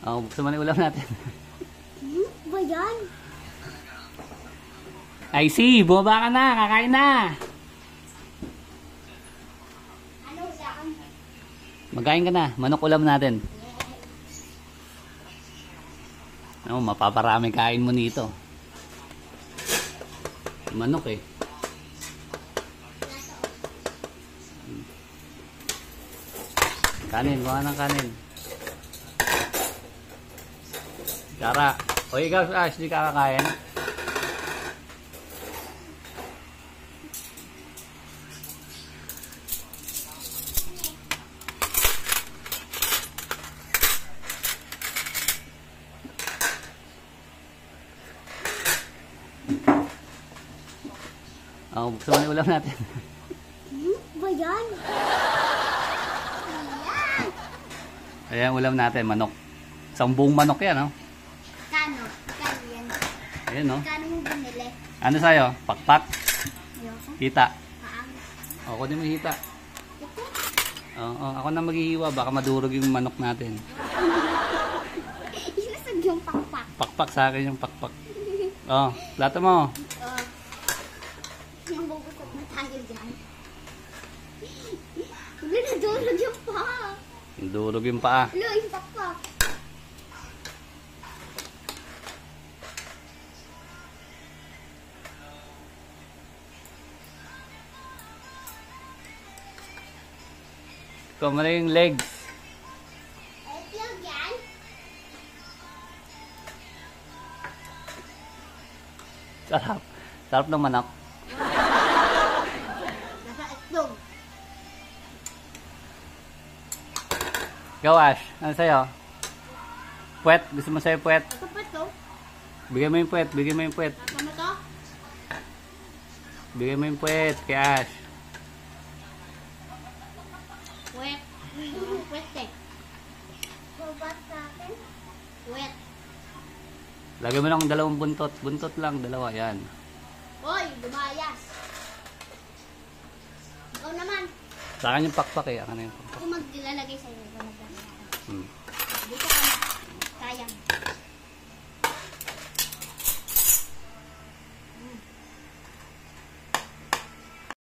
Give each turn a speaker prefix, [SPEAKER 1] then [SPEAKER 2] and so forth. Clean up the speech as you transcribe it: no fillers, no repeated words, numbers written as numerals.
[SPEAKER 1] Oh, buksan mo na yung ulam natin.
[SPEAKER 2] Ba yan?
[SPEAKER 1] I see, bumaba ka na, kakain na.
[SPEAKER 2] Ano sa akin?
[SPEAKER 1] Magkain ka na, manok ulam natin. Oh, mapaparami kain mo nito. Manok eh. Kanin, kuha ng kanin. Kara. O ikaw, Ash, di ka kakain? Oh, buksan mo na yung ulam natin.
[SPEAKER 2] Ba yan?
[SPEAKER 1] Ayan, ulam natin, manok. Isang buong manok yan, oh.
[SPEAKER 2] Kano? Kano yan?
[SPEAKER 1] Ayan, oh.
[SPEAKER 2] Kano mo binili?
[SPEAKER 1] Ano sa'yo? Pakpak?
[SPEAKER 2] Ayoko.
[SPEAKER 1] Hita?
[SPEAKER 2] Paang.
[SPEAKER 1] Ako din may hita.
[SPEAKER 2] Ito?
[SPEAKER 1] Oo, ako na maghihiwa. Baka madurog yung manok natin.
[SPEAKER 2] Ilasag yung pakpak.
[SPEAKER 1] Pakpak sa akin yung pakpak. Oh, plato mo.
[SPEAKER 2] Yung bubusok na tayo dyan. Wala na durog yung paa.
[SPEAKER 1] Durog yung paa.
[SPEAKER 2] Wala yung pakpak.
[SPEAKER 1] Ikaw mo na yung legs.
[SPEAKER 2] Ito yan?
[SPEAKER 1] Sarap. Sarap ng manok.
[SPEAKER 2] Nasa itlog.
[SPEAKER 1] Ikaw, Ash. Ano sa'yo? Puwet. Gusto mo sa'yo puwet?
[SPEAKER 2] Ito pa ito?
[SPEAKER 1] Bigay mo yung puwet. Bigay mo yung puwet.
[SPEAKER 2] Ano to?
[SPEAKER 1] Bigay mo yung puwet kay Ash.
[SPEAKER 2] Wet. Wet eh. Bubat sa akin? Wet.
[SPEAKER 1] Lagay mo lang dalawang buntot. Buntot lang. Dalawa. Yan.
[SPEAKER 2] Hoy, dumayas. Ikaw naman.
[SPEAKER 1] Sa akin yung pakpak eh. Ako na yung pakpak.
[SPEAKER 2] Ako maglalagay sa'yo.